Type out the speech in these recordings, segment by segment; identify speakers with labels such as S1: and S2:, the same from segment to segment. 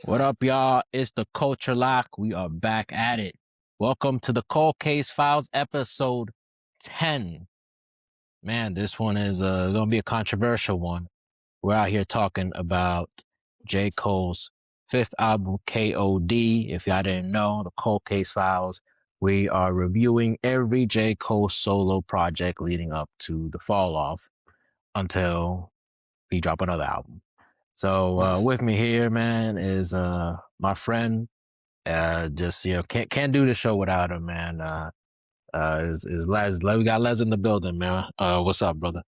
S1: What up, y'all? It's the Culture Lock. We are back at it. Welcome to the Cold Case Files, episode 10. Man, this one is going to be a controversial one. We're out here talking about J. Cole's fifth album, KOD. If y'all didn't know, the Cold Case Files, we are reviewing every J. Cole solo project leading up to the fall off until he drop another album. So with me here, man, is my friend. Just can't do the show without him, man. Is Les? We got Les in the building, man. What's up, brother?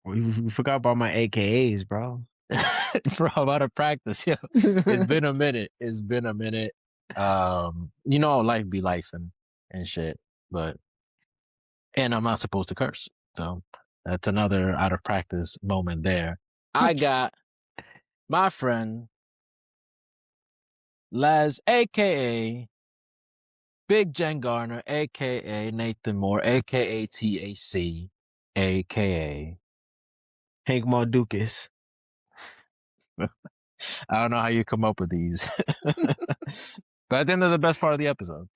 S2: You forgot about my AKAs, bro.
S1: Bro, I'm out of practice. Yeah, it's been a minute. It's been a minute. Life be life and shit. And I'm not supposed to curse, so that's another out of practice moment there. I got my friend Les, aka Big Jen Garner, aka Nathan Moore, aka TAC, aka
S2: Hank Mardukas.
S1: I don't know how you come up with these. But at the end of the best part of the episode.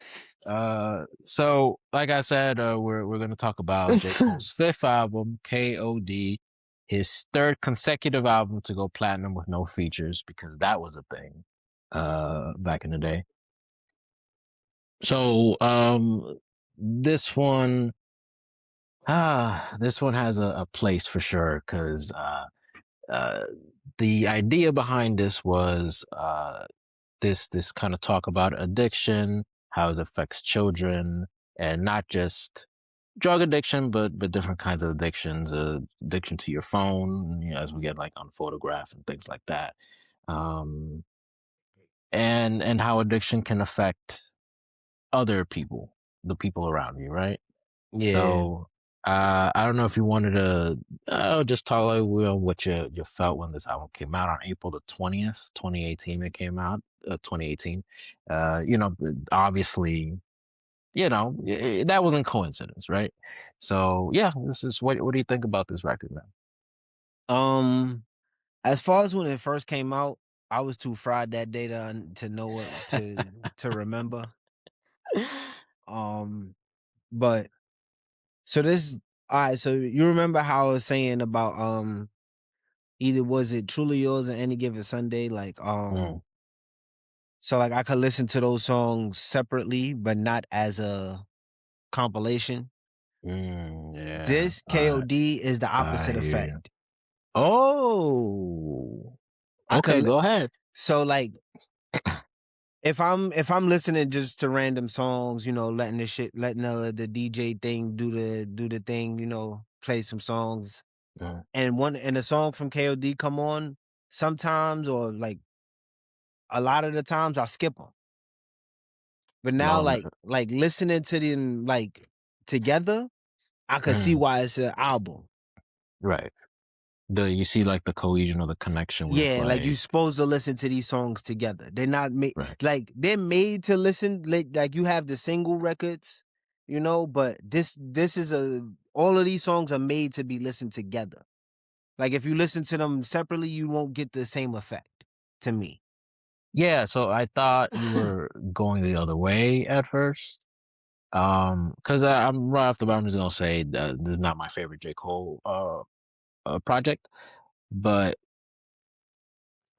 S1: So like I said, we're gonna talk about J. Cole's fifth album, KOD, his third consecutive album to go platinum with no features, because that was a thing back in the day. So this one has a place for sure, because the idea behind this was this kind of talk about addiction, how it affects children, and not just drug addiction, but different kinds of addictions, addiction to your phone, as we get like on Photograph and things like that, and how addiction can affect other people, the people around you, right?
S2: Yeah.
S1: So I don't know if you wanted to just talk like what you felt when this album came out on April the 20th, 2018. It came out 2018. Obviously, that wasn't coincidence, right? So yeah, this is what do you think about this record, man?
S2: As far as when it first came out, I was too fried that day to know what to remember. But so this all right, so you remember how I was saying about either was it Truly Yours or Any Given Sunday? Like so like I could listen to those songs separately, but not as a compilation.
S1: Yeah.
S2: This KOD is the opposite effect.
S1: Oh, okay, go ahead.
S2: So like if I'm listening just to random songs, letting the DJ thing do the thing, play some songs, and a song from KOD come on sometimes, or like a lot of the times I skip them. But now like listening to them like together, I could see why it's an album.
S1: Right. You see like the cohesion or the connection with
S2: like you're supposed to listen to these songs together. They're not made like they're made to listen like you have the single records, but this is all of these songs are made to be listened together. Like if you listen to them separately, you won't get the same effect, to me.
S1: Yeah, so I thought you were going the other way at first. Because I'm right off the bat, I'm just gonna say that this is not my favorite J. Cole project, but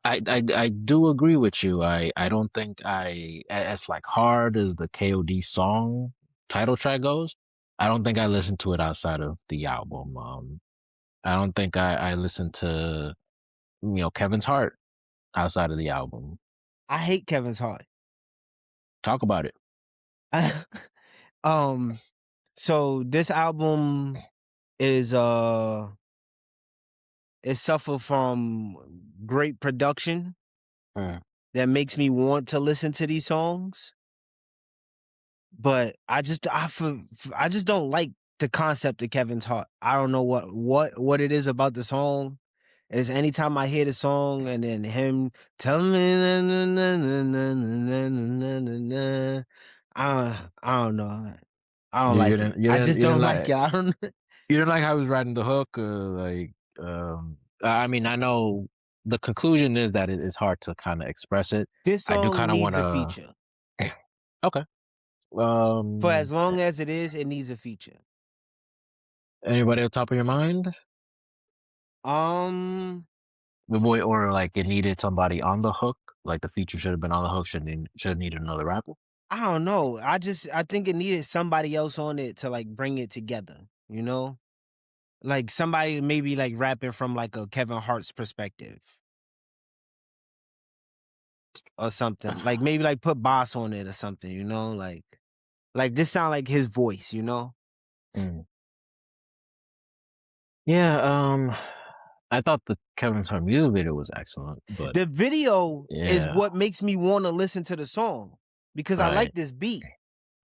S1: I do agree with you. I don't think as like hard as the KOD song title track goes, I don't think I listened to it outside of the album. I don't think I listened to Kevin's Heart outside of the album.
S2: I hate Kevin's Heart.
S1: Talk about it.
S2: So this album is it suffered from great production that makes me want to listen to these songs, but I just don't like the concept of Kevin's Heart. I don't know what it is about the song. Is anytime I hear the song and then him tell me I don't know. I don't like it. I just don't like it. I don't.
S1: You didn't like how he was writing the hook, I mean, I know the conclusion is that it is hard to kind of express it.
S2: This
S1: I do
S2: song
S1: kind of want
S2: needs a
S1: to.
S2: feature.
S1: Okay.
S2: For as long as it is, it needs a feature.
S1: Anybody on top of your mind?
S2: Um,
S1: Or like it needed somebody on the hook. Like the feature should have been on the hook. Should have needed another rapper.
S2: I don't know. I think it needed somebody else on it to like bring it together, you know? Like somebody maybe like rapping from like a Kevin Hart's perspective or something. Like maybe like put Boss on it or something, you know? Like this sound like his voice, you know?
S1: Mm. Yeah. I thought the Kevin Hart music video was excellent, but
S2: The video is
S1: yeah,
S2: what makes me want to listen to the song because I like
S1: right.
S2: this beat.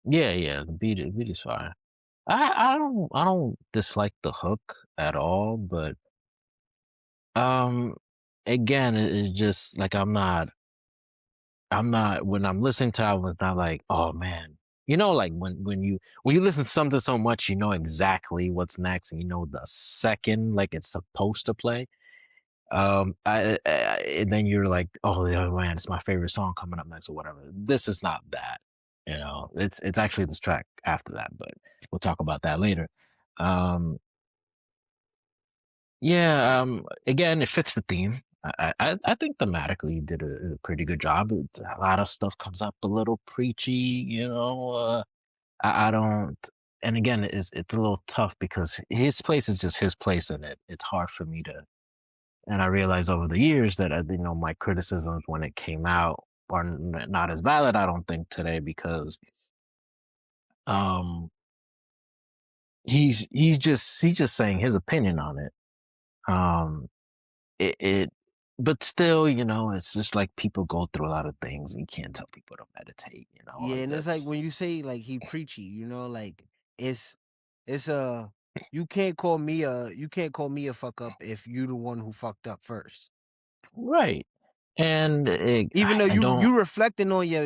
S1: Yeah. The beat is fire. I don't dislike the hook at all, but um, again, it's just like I'm not when I'm listening to it, I was not like, oh man. You know, like when you listen to something so much, you know exactly what's next, and you know the second like it's supposed to play. And then you're like, oh yeah, man, it's my favorite song coming up next or whatever. This is not that. You know, it's actually this track after that, but we'll talk about that later. Um, yeah, again, it fits the theme. I think thematically you did a pretty good job. It's, a lot of stuff comes up a little preachy, you know. I don't, and again, it's a little tough because his place is just his place, and it's hard for me to. And I realized over the years that my criticisms when it came out are not as valid. I don't think today because um he's just saying his opinion on it. Um, it but still, it's just like people go through a lot of things. You can't tell people to meditate,
S2: Yeah,
S1: and
S2: and it's like when you say like he preachy, you know, like it's it's a you can't call me a fuck up if you the one who fucked up first.
S1: right. And
S2: Even though
S1: I
S2: you
S1: don't.
S2: you reflecting on your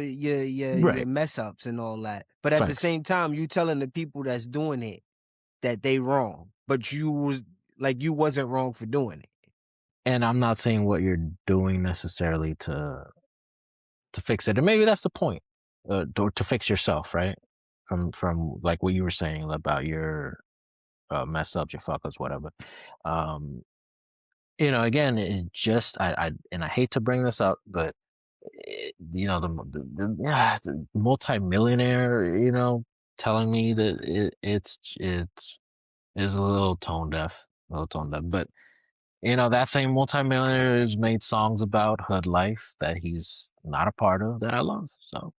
S1: Right.
S2: mess ups and all that, but at the
S1: Facts.
S2: same time you telling the people that's doing it that they wrong, but you wasn't wrong for doing it.
S1: And I'm not saying what you're doing necessarily to fix it. And maybe that's the point. To fix yourself, right? From like what you were saying about your mess ups, your fuck ups, whatever. Um, again, it just I hate to bring this up, but the multi-millionaire, telling me that it's is a little tone deaf, but that same multi-millionaire has made songs about hood life that he's not a part of that I love. So,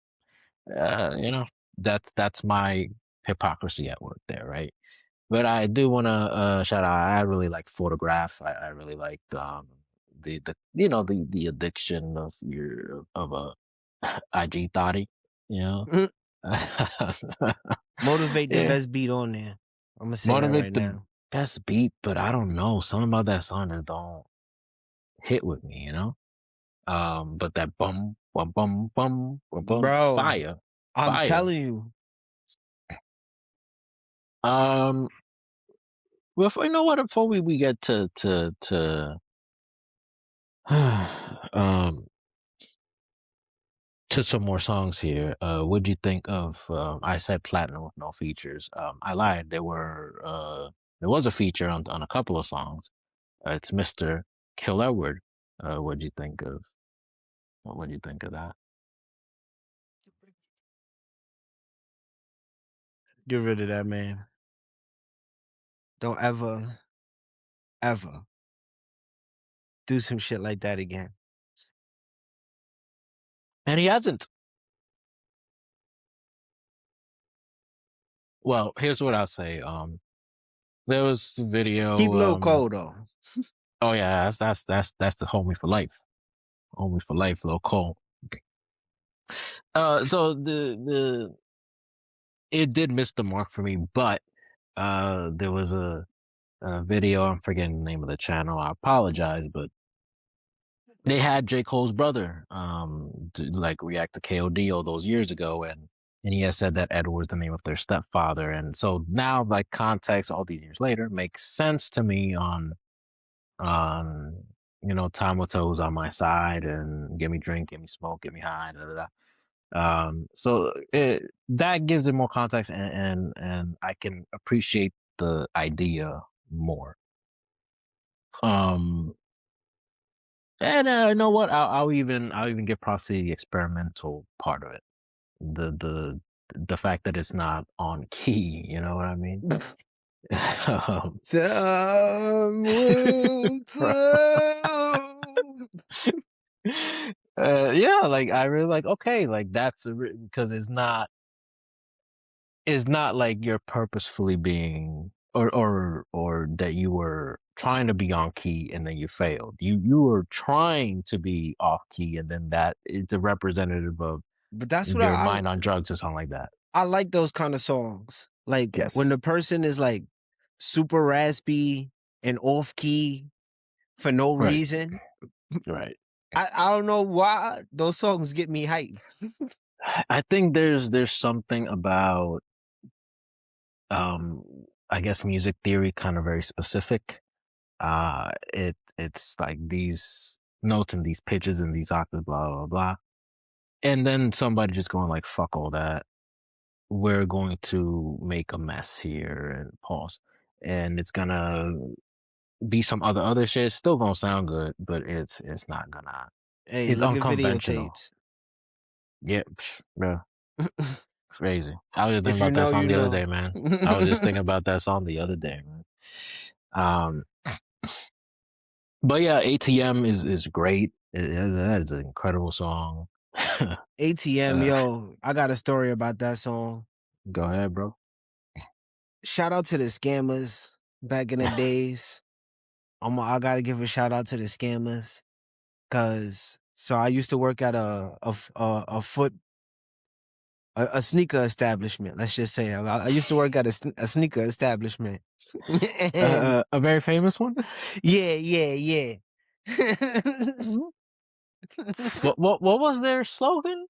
S1: uh, you know, that's my hypocrisy at work there, right? But I do want to shout out. I really like Photograph. I really liked the addiction of a IG thotty, you know.
S2: Motivate the
S1: Yeah,
S2: best beat on there. I'm gonna say that
S1: motivate
S2: right
S1: the
S2: now.
S1: best beat, but I don't know. Something about that song that don't hit with me, but that bum bum bum bum bum bum
S2: Bro,
S1: fire,
S2: I'm
S1: fire.
S2: telling you.
S1: Um, well, you know what? Before we get to um to some more songs here, what'd you think of? I said platinum with no features. I lied. There was a feature on a couple of songs. It's Mr. Kill Edward. What'd you think of? What do you think of that?
S2: Get rid of that man. Don't ever do some shit like that again.
S1: And he hasn't. Well, here's what I'll say. There was a
S2: Keep
S1: video.
S2: Lil Cole though.
S1: Oh yeah, that's the homie for life. Homie for life, Lil Cole. So the it did miss the mark for me, but there was a video. I'm forgetting the name of the channel. I apologize, but they had J. Cole's brother to like react to KOD all those years ago, and he has said that Edward's the name of their stepfather, and so now like context all these years later makes sense to me on time will tell who's on my side, and give me drink, give me smoke, give me high, da, da, da. So that gives it more context, and I can appreciate the idea more. Um, and you know what? I'll even give props to the experimental part of it. The fact that it's not on key. You know what I mean? um,
S2: Time will tell.
S1: yeah, like I really like. Okay, like that's because it's not like you're purposefully being or that you were trying to be on key and then you failed. You were trying to be off key, and then that it's a representative of
S2: But that's what
S1: your mind on drugs or something like that.
S2: I like those kind of songs. Like when
S1: Yes.
S2: the person is like super raspy and off key for no
S1: Right.
S2: reason.
S1: Right.
S2: I don't know why those songs get me hyped.
S1: I think there's something about um I guess music theory kind of very specific. It's like these notes and these pitches and these octaves, blah blah blah. And then somebody just going like, fuck all that. We're going to make a mess here and pause. And it's gonna be some other shit. It's still gonna sound good, but it's not gonna
S2: Hey,
S1: it's
S2: look at
S1: unconventional.
S2: videotapes.
S1: Yeah, bro. Crazy. I was just thinking
S2: If you
S1: about that
S2: know,
S1: song
S2: you
S1: the other
S2: know.
S1: day, man. I was just thinking about that song the other day, man. Um, but yeah, ATM is great. That is an incredible song.
S2: ATM,
S1: uh,
S2: yo, I got a story about that song.
S1: Go ahead, bro.
S2: Shout out to the scammers back in the days. I gotta give a shout out to the scammers, cause so I used to work at a sneaker establishment. Let's just say I used to work at a sneaker establishment, and
S1: A very famous one.
S2: yeah.
S1: What was their slogan?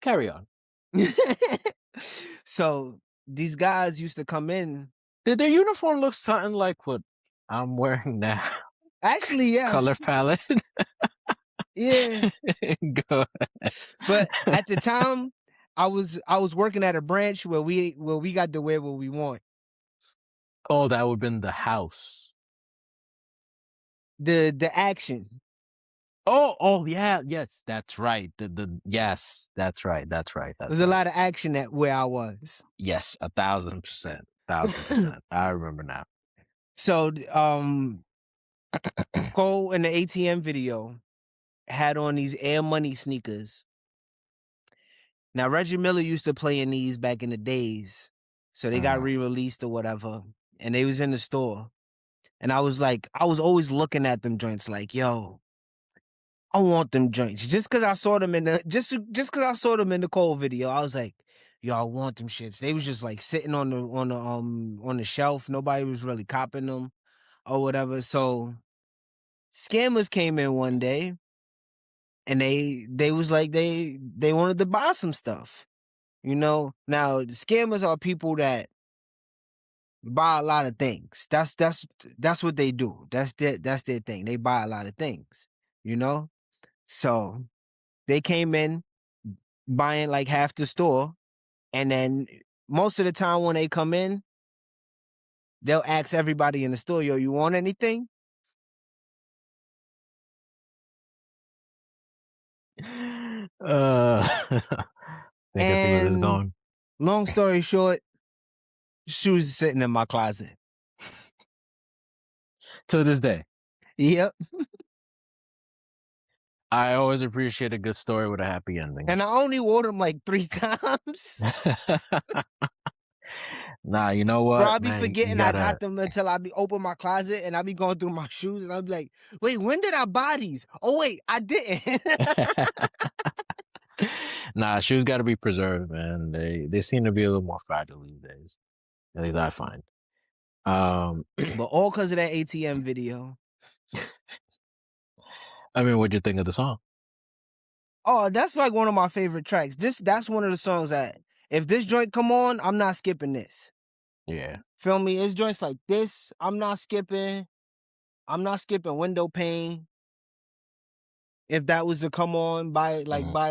S1: Carry on.
S2: So these guys used to come in.
S1: Did their uniform look something like what I'm wearing now?
S2: Actually,
S1: Color
S2: yes,
S1: palette.
S2: yeah.
S1: Go.
S2: But at the time, I was working at a branch where we got to wear what we want.
S1: Oh, that would have been the house.
S2: The action.
S1: Oh, yeah, yes, that's right. Yes, that's right, that's right,
S2: There's
S1: that's
S2: a
S1: right.
S2: lot of action at where I was.
S1: Yes, 1,000%, 1,000%. I remember now.
S2: So Cole in the ATM video had on these Air Money sneakers. Now Reggie Miller used to play in these back in the days. So they got re-released or whatever. And they was in the store. And I was always looking at them joints like, yo, I want them joints. Just cause I saw them in the Cole video, I was like, yo, I want them shits. They was just like sitting on the shelf. Nobody was really copping them or whatever. So scammers came in one day and they was like they wanted to buy some stuff. Now the scammers are people that buy a lot of things. That's what they do. That's their thing. They buy a lot of things, you know? So they came in buying like half the store, and then most of the time when they come in, they'll ask everybody in the store, yo, you want anything?
S1: I think I see where this is
S2: And
S1: going.
S2: long story short, shoes sitting in my closet.
S1: To this day,
S2: Yep.
S1: I always appreciate a good story with a happy ending.
S2: And I only wore them like 3 times.
S1: Nah, you know
S2: Bro,
S1: what,
S2: I be
S1: man? You
S2: forgetting I
S1: gotta.
S2: got them until I be open my closet and I be going through my shoes and I be like, wait, when did I buy these? Oh wait, I didn't.
S1: Nah, shoes got to be preserved, man. They seem to be a little more fragile these days. At least I find.
S2: But all because of that ATM video.
S1: I mean, what'd you think of the song?
S2: Oh, that's like one of my favorite tracks. That's one of the songs that if this joint come on, I'm not skipping this.
S1: Yeah.
S2: Feel me? It's joints like this, I'm not skipping. I'm not skipping Window Pane. If that was to come on by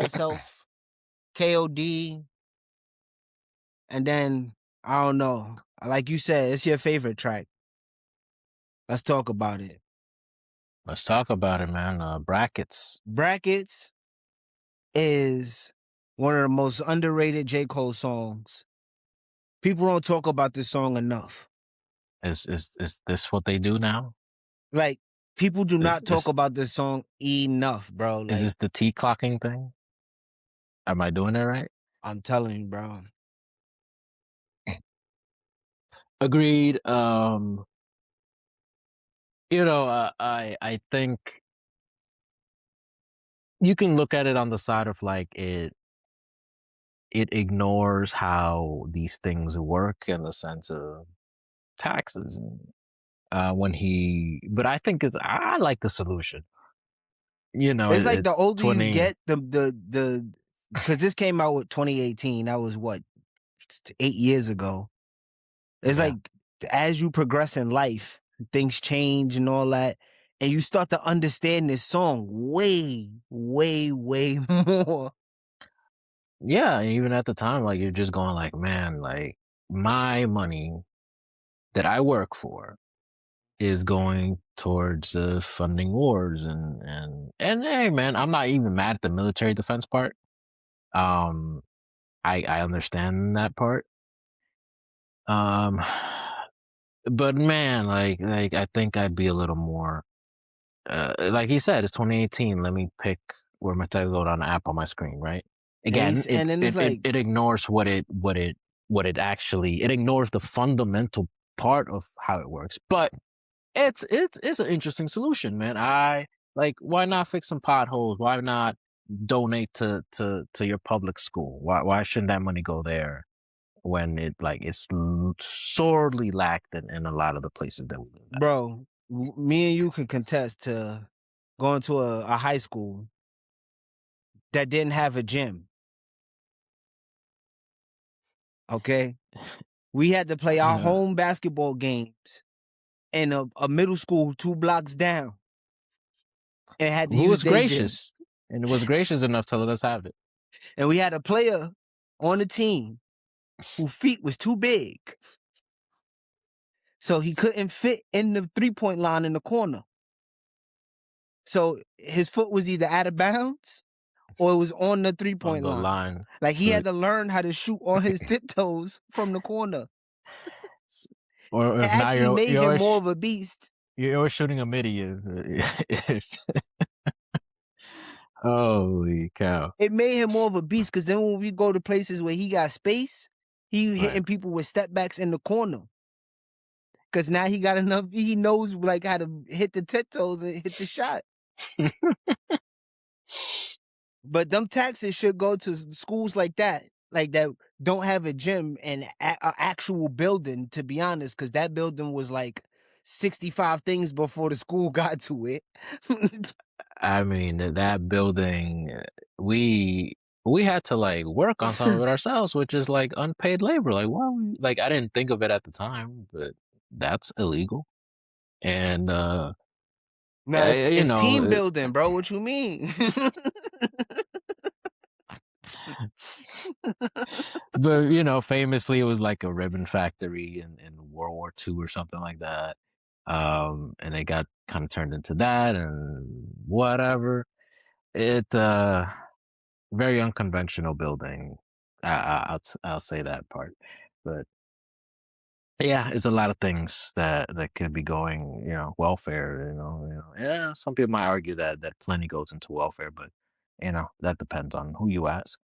S2: itself, KOD, and then I don't know. Like you said, it's your favorite track. Let's talk about it.
S1: Let's talk about it, man. Brackets.
S2: Brackets is one of the most underrated J. Cole songs. People don't talk about this song enough.
S1: Is this what they do now?
S2: Like, people do
S1: Is
S2: not talk
S1: is,
S2: about this song enough, bro.
S1: is
S2: Like,
S1: this the T clocking thing? Am I doing it right?
S2: I'm telling you, bro.
S1: Agreed. I think you can look at it on the side of like it ignores how these things work in the sense of taxes. But I think I like the solution.
S2: It's like the
S1: It's
S2: older you
S1: 20.
S2: get, the because this came out with 2018. That was what 8 years ago. It's
S1: Yeah.
S2: like as you progress in life, things change and all that, and you start to understand this song way, way, way more.
S1: Yeah, even at the time, like you're just going like, man, like my money that I work for is going towards funding wars and hey man, I'm not even mad at the military defense part. Um I understand that part. Um but man, like I think I'd be a little more like he said, it's 2018. Let me pick where my text go on the app on my screen, right? Again,
S2: And then it's like,
S1: it ignores what it actually it ignores the fundamental part of how it works. But it's an interesting solution, man. I like why not fix some potholes? Why not donate to your public school? Why shouldn't that money go there when it's sorely lacked in a lot of the places that we live at?
S2: bro, me and you can contest to going to a high school that didn't have a gym. Okay, we had to play our home basketball games in a middle school 2 blocks down, and had to
S1: Who
S2: use
S1: was
S2: their gym.
S1: gracious and was gracious enough to let us have it.
S2: And we had a player on the team whose feet was too big, so he couldn't fit in the 3-point line in the corner. So his foot was either out of bounds or it was on the 3-point
S1: On the
S2: line.
S1: line.
S2: Like he
S1: So,
S2: had to learn how to shoot on his tiptoes from the corner.
S1: or
S2: It
S1: if not,
S2: actually made him more of a beast.
S1: you're always shooting a midi. Holy cow!
S2: It made him more of a beast because then when we go to places where he got space, he
S1: Right.
S2: hitting people with step backs in the corner. Cause now he got enough. He knows like how to hit the tiptoes and hit the shot. But them taxes should go to schools like that don't have a gym and a actual building. To be honest, because that building was like 65 things before the school got to it.
S1: I mean, that building, we had to like work on some of it ourselves, which is like unpaid labor. Like, why? Like, I didn't think of it at the time, but that's illegal. And
S2: No,
S1: you
S2: it's team
S1: know,
S2: building, bro. What you mean?
S1: but famously, it was like a ribbon factory in World War II or something like that. And it got kind of turned into that and whatever. It very unconventional building. I'll say that part, but yeah, it's a lot of things that could be going. Welfare. Yeah. Some people might argue that plenty goes into welfare, but that depends on who you ask.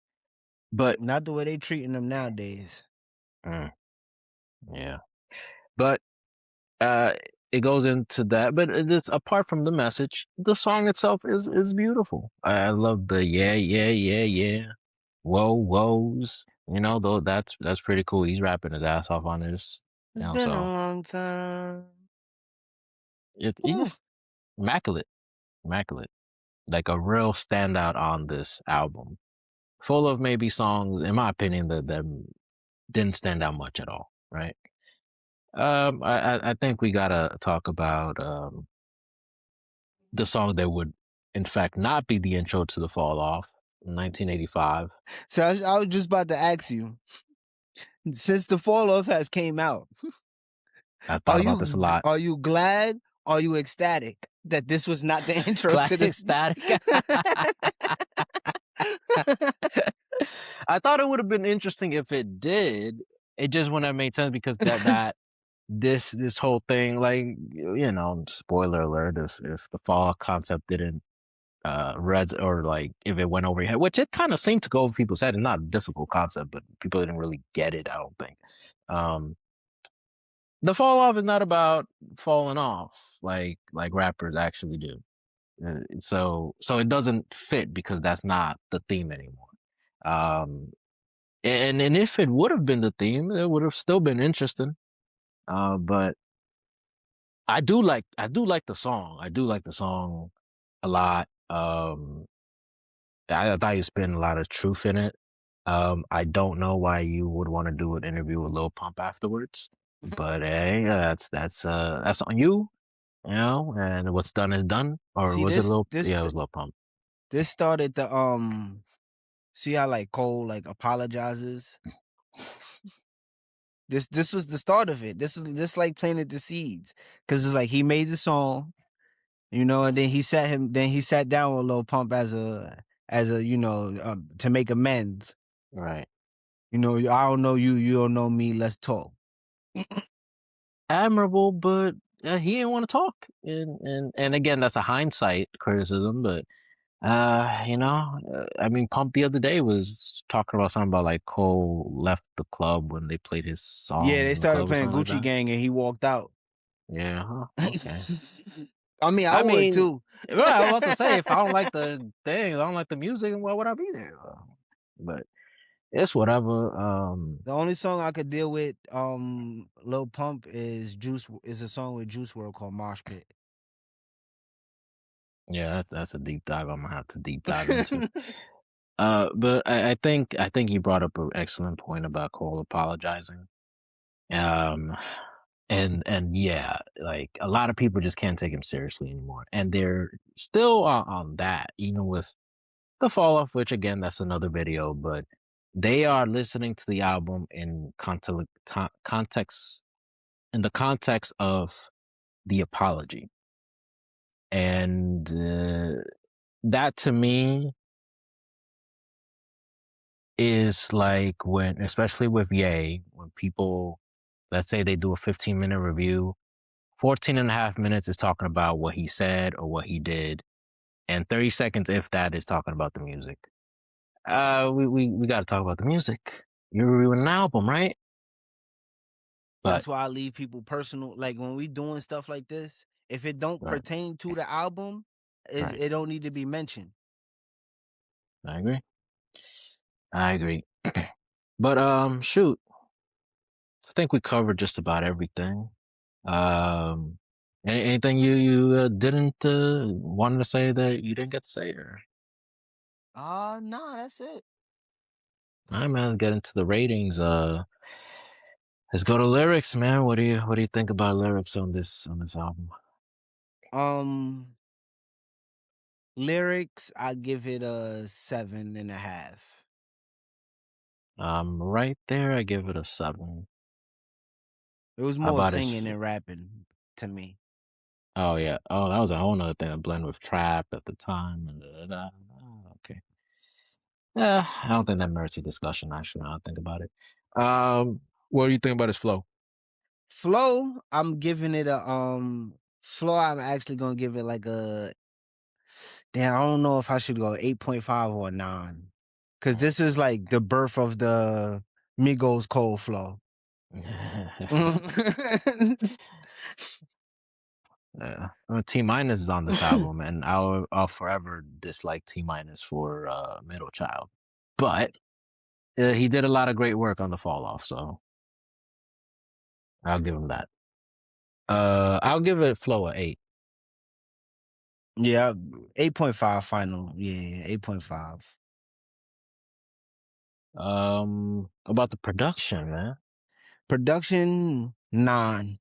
S1: But
S2: Not the way they treating them nowadays.
S1: mm, yeah, but uh, it goes into that. But it's apart from the message, the song itself is beautiful. I love the yeah, yeah, yeah, yeah, whoa, whoas. Though that's pretty cool. He's rapping his ass off on this.
S2: It's been a
S1: So
S2: long time.
S1: it's yeah,
S2: Oof.
S1: immaculate, immaculate. Like a real standout on this album. Full of maybe songs, in my opinion, that didn't stand out much at all. Right. I think we gotta talk about the song that would, in fact, not be the intro to the Fall Off in 1985.
S2: So I was just about to ask you, since the fall off has came out,
S1: I thought about this a lot.
S2: are you glad? Are you ecstatic that this was not the intro
S1: Glad
S2: to the
S1: ecstatic. I thought it would have been interesting if it did. It just wouldn't have made sense because this whole thing, like, you know, spoiler alert, if the fall concept didn't res or like if it went over your head, which it kind of seemed to go over people's head, and not a difficult concept, but people didn't really get it, I don't think. The fall off is not about falling off like rappers actually do. So it doesn't fit because that's not the theme anymore. Um, and if it would have been the theme, it would have still been interesting. But I do like the song. I do like the song a lot. I thought you spent a lot of truth in it. I don't know why you would want to do an interview with Lil Pump afterwards, but hey, that's on you, you know. And what's done is done. Or
S2: See
S1: was it Lil?
S2: this
S1: Yeah, it was Lil Pump.
S2: this started the see how like Cole like apologizes. This was the start of it. This like planted the seeds because it's like he made the song, you know, and then he sat down with Lil Pump as a you know to make amends.
S1: Right.
S2: You know, I don't know you, you don't know me. Let's talk.
S1: Admirable, but he didn't want to talk. And again, that's a hindsight criticism, but you know, I mean, Pump the other day was talking about something about like Cole left the club when they played his
S2: Yeah,
S1: song
S2: they
S1: in the
S2: started
S1: club or
S2: playing
S1: something like
S2: Gucci
S1: that.
S2: Gang and he walked out.
S1: Yeah, huh, okay.
S2: I mean, I
S1: I
S2: would
S1: mean,
S2: too.
S1: well, I was about to say, if I don't like the thing, I don't like the music, then why would I be there? But it's whatever.
S2: The only song I could deal with, Lil Pump is a song with Juice WRLD called Mosh Pit.
S1: Yeah, that's a deep dive. I'm gonna have to deep dive into. But I think you brought up an excellent point about Cole apologizing. Um, and yeah, like a lot of people just can't take him seriously anymore, and they're still on that, even with the fall off, which again, that's another video, but they are listening to the album in context, in the context of the apology, and that to me is like when, especially with Ye, when people, let's say they do a 15-minute review, 14 and a half minutes is talking about what he said or what he did, and 30 seconds, if that, is talking about the music. We got to talk about the music. You're reviewing an album, right? But
S2: That's why I leave people personal. Like when we doing stuff like this, if it don't
S1: right,
S2: pertain to the album,
S1: right,
S2: it don't need to be mentioned.
S1: I agree. I agree. But shoot, I think we covered just about everything. Um, anything you didn't wanted to say that you didn't get to say, or
S2: Nah, that's it.
S1: all right, man, let's get into the ratings. Let's go to lyrics, man. What do you think about lyrics on this album?
S2: Um, Lyrics, I give it a 7.5.
S1: Right there, I give it a 7.
S2: It was
S1: How
S2: more
S1: about his?
S2: singing and rapping to me.
S1: Oh yeah. Oh, that was a whole nother thing to blend with trap at the time. And oh, okay. Yeah, I don't think that merits a discussion. Actually, now I think about it. What do you think about his flow?
S2: Flow, I'm giving it a flow. I'm actually gonna give it like a damn. I don't know if I should go 8.5 or 9, because this is like the birth of the Migos Cold flow.
S1: Yeah, T minus is on this album, and I'll forever dislike T minus for Middle Child, but he did a lot of great work on the fall off, so I'll give him that. I'll give it flow a 8.
S2: Yeah, 8.5 final. Yeah, 8.5.
S1: About the production, man.
S2: Production 9.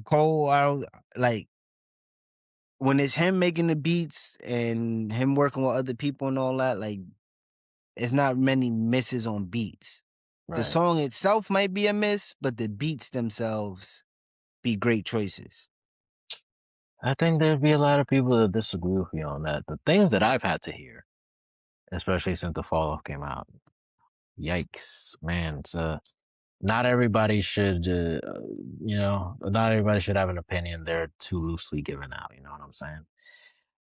S2: Cole, I don't like when it's him making the beats and him working with other people and all that. Like, it's not many misses on beats. The
S1: Right.
S2: song itself might be a miss, but the beats themselves be great choices.
S1: I think there'd be a lot of people that disagree with me on that. The things that I've had to hear, especially since the fall off came out, yikes, man. So not everybody should, not everybody should have an opinion. They're too loosely given out. You know what I'm saying?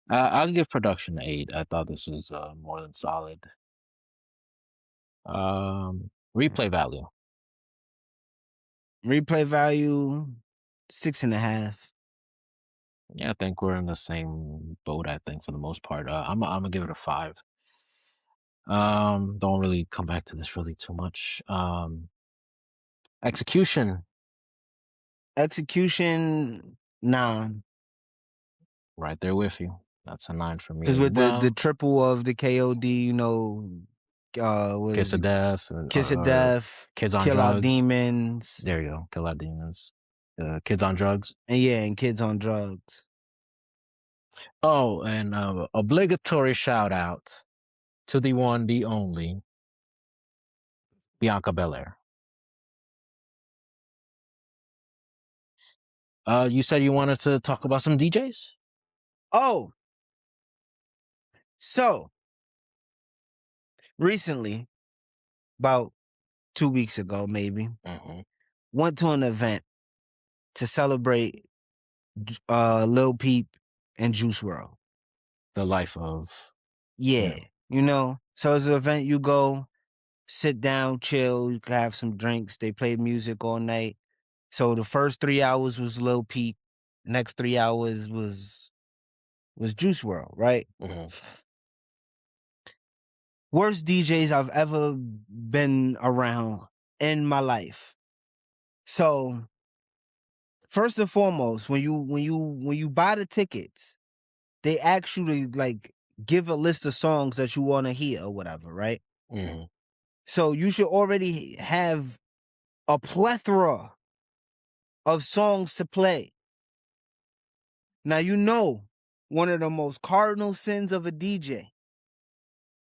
S1: I'll give production 8. I thought this was more than solid. Replay value.
S2: Replay value 6.5.
S1: Yeah, I think we're in the same boat. I think for the most part, I'm gonna give it a 5. Don't really come back to this really too much. Execution,
S2: Execution 9.
S1: right there with you. That's a 9 for me
S2: Because
S1: as
S2: with the
S1: well.
S2: triple of the KOD, what
S1: Kiss
S2: is
S1: of
S2: it?
S1: Death and
S2: Kiss of
S1: or
S2: Death,
S1: Kids on
S2: Kill Out
S1: Drugs.
S2: Demons,
S1: There you go. Kill Our Demons. Kids on Drugs.
S2: and yeah, and Kids on Drugs.
S1: Oh, and obligatory shout out to the one, the only Bianca Belair. You said you wanted to talk about some DJs?
S2: Oh, so recently, about 2 weeks ago, maybe,
S1: Mm-hmm.
S2: went to an event to celebrate Lil Peep and Juice World.
S1: The life of,
S2: Yeah,
S1: yeah.
S2: so it's an event you go, sit down, chill, you can have some drinks. They play music all night. So the first 3 hours was Lil Peep, next 3 hours was Juice World, right?
S1: Mm-hmm.
S2: Worst DJs I've ever been around in my life. So first and foremost, when you buy the tickets, they ask you to like give a list of songs that you want to hear or whatever, right?
S1: Mm-hmm.
S2: So you should already have a plethora of songs to play. Now one of the most cardinal sins of a DJ.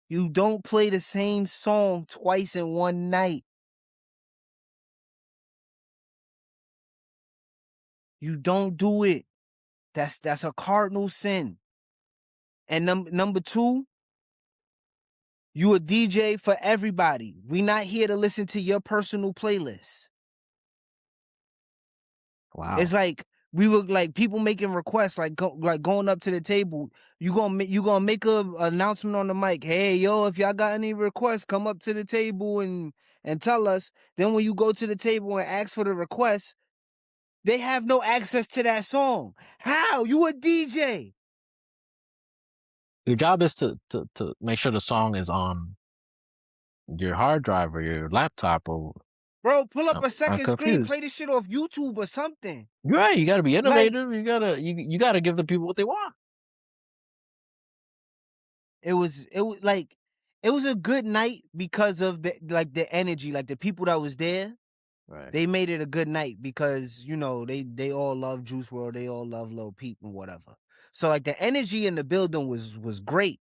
S2: You don't play the same song twice in one night. You don't do it. That's a cardinal sin. And number two, you a DJ for everybody. We not here to listen to your personal playlist. It's
S1: Wow.
S2: like we were like people making requests, like going up to the table. You gonna make a announcement on the mic. Hey yo, if y'all got any requests, come up to the table and tell us. Then when you go to the table and ask for the request, they have no access to that song. How? You a DJ?
S1: Your job is to make sure the song is on your hard drive or your laptop or
S2: Bro, pull up a
S1: I'm
S2: second screen, play
S1: confused.
S2: this shit off YouTube or something.
S1: You're right. You got to be
S2: Like
S1: innovative. You gotta give the people what they want.
S2: it was a good night because of the energy, like the people that was there.
S1: Right.
S2: They made it a good night because they all love Juice World, they all love Lil Peep and whatever. So like the energy in the building was great,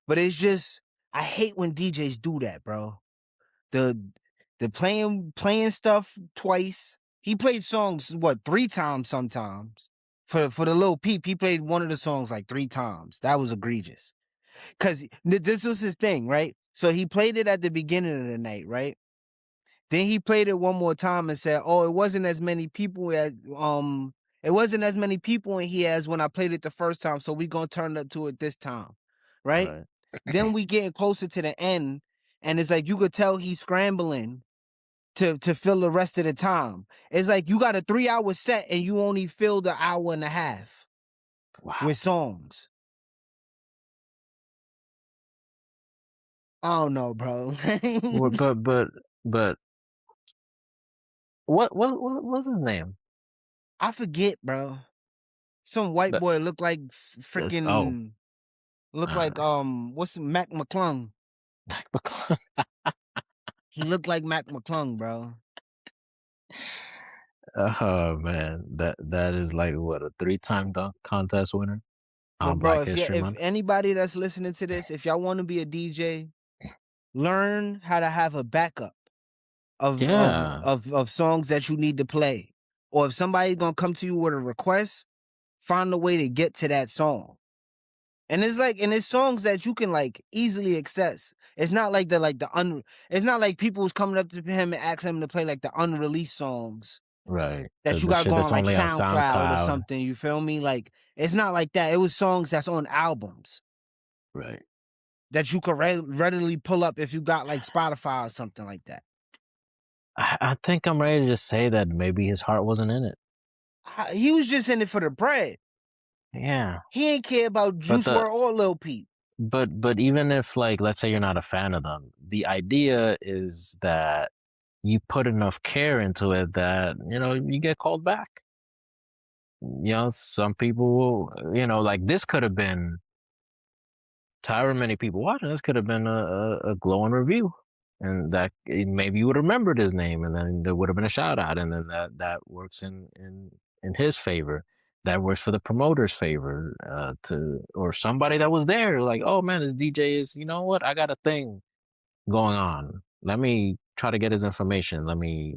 S2: but it's just I hate when DJs do that, bro. The the playing stuff twice. He played songs what 3 times sometimes. For the Lil Peep, he played one of the songs like 3 times. That was egregious. Cause this was his thing, right? So he played it at the beginning of the night, right? Then he played it one more time and said, "Oh, it wasn't as many people in here as when I played it the first time, so we gonna turn up to it this time." Right?
S1: Right.
S2: Then we getting closer to the end, and it's like you could tell he's scrambling to fill the rest of the time. It's like you got a 3 hour set and you only filled an hour and a half
S1: Wow.
S2: with songs. I don't know, bro.
S1: But what what's his name?
S2: I forget, bro. Some white
S1: But
S2: boy looked like
S1: this oh,
S2: freaking looked
S1: all
S2: like
S1: right.
S2: what's Mac McClung. He looked like Mac McClung, bro.
S1: Oh man, that is like what, a 3-time dunk contest winner
S2: But
S1: on
S2: bro,
S1: Black History
S2: if
S1: Month.
S2: anybody that's listening to this, if y'all want to be a DJ, learn how to have a backup of of
S1: Yeah,
S2: of of songs that you need to play. Or if somebody's gonna come to you with a request, find a way to get to that song. And it's songs that you can like easily access. It's not like it's not like people was coming up to him and asking him to play like the unreleased songs
S1: right.
S2: that you
S1: The
S2: gotta
S1: shit
S2: go on
S1: that's
S2: like
S1: only on
S2: SoundCloud or
S1: SoundCloud.
S2: something. You feel me? Like it's not like that. It was songs that's on albums
S1: Right.
S2: that you could readily pull up if you got like Spotify or something like that.
S1: I think I'm ready to say that maybe his heart wasn't in it.
S2: He was just in it for the bread.
S1: Yeah.
S2: He ain't care about
S1: But
S2: Juice
S1: the
S2: WRLD or Lil Peep.
S1: but even if, like, let's say you're not a fan of them, the idea is that you put enough care into it that, you get called back. Some people, like this could have been, to however many people watching, this could have been a glowing review. And that maybe you would have remembered his name, and then there would have been a shout out, and then that works in his favor. That works for the promoter's favor, or somebody that was there, like, oh man, this DJ is, you know what, I got a thing going on. Let me try to get his information. Let me,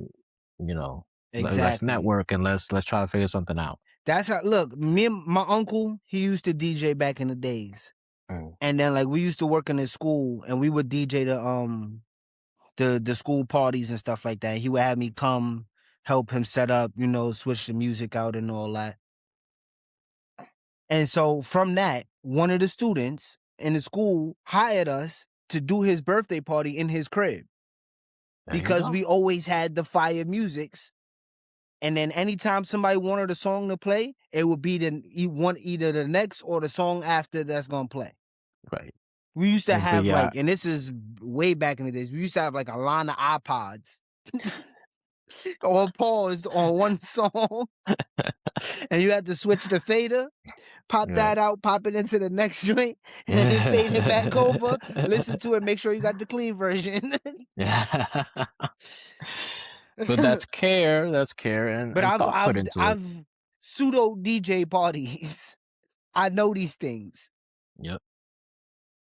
S1: let's
S2: Exactly.
S1: network and let's try to figure something out.
S2: That's how. Look, me and my uncle, he used to DJ back in the days,
S1: Mm.
S2: and then like we used to work in his school, and we would DJ the school parties and stuff like that. He would have me come help him set up, switch the music out and all that. And so from that, one of the students in the school hired us to do his birthday party in his crib
S1: There you
S2: because
S1: go.
S2: we always had the fire musics. And then anytime somebody wanted a song to play, it would be either the next or the song after that's gonna play.
S1: Right.
S2: We used to
S1: But
S2: have
S1: yeah,
S2: like, and this is way back in the days, we used to have like a line of iPods all paused on one song, and you had to switch the fader, pop
S1: right.
S2: that out, pop it into the next joint, and then fade it back over, listen to it, make sure you got the clean version.
S1: Yeah. But that's care. That's care and,
S2: But
S1: and
S2: I've
S1: thought put
S2: I've
S1: into it.
S2: I've pseudo DJ parties. I know these things.
S1: Yep.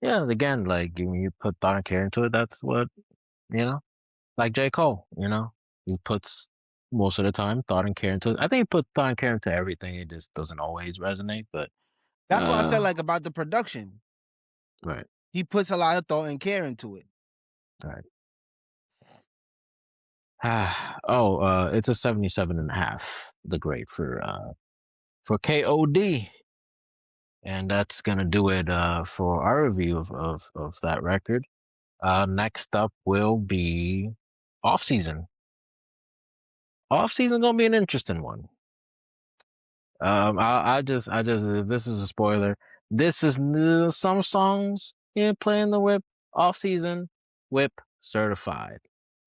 S1: Yeah. Again, like when you put thought and care into it, that's what, you know, like J. Cole, he puts most of the time thought and care into it. I think he put thought and care into everything. It just doesn't always resonate, but,
S2: That's what I said
S1: uh,
S2: like about the production.
S1: right.
S2: He puts a lot of thought and care into it.
S1: Right. It's a 77.5, the grade for KOD. And that's gonna do it for our review of that record. Next up will be off season. Off season gonna be an interesting one. I just, if this is a spoiler, this is some songs playing the whip off season, whip certified.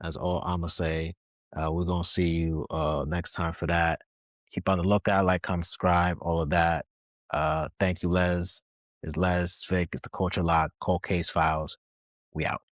S1: That's all I'm gonna say. We're gonna see you next time for that. Keep on the lookout, like, comment, subscribe, all of that. Thank you, Les. It's Les, Vic, it's the Culture Lock, Cold Case Files. We out.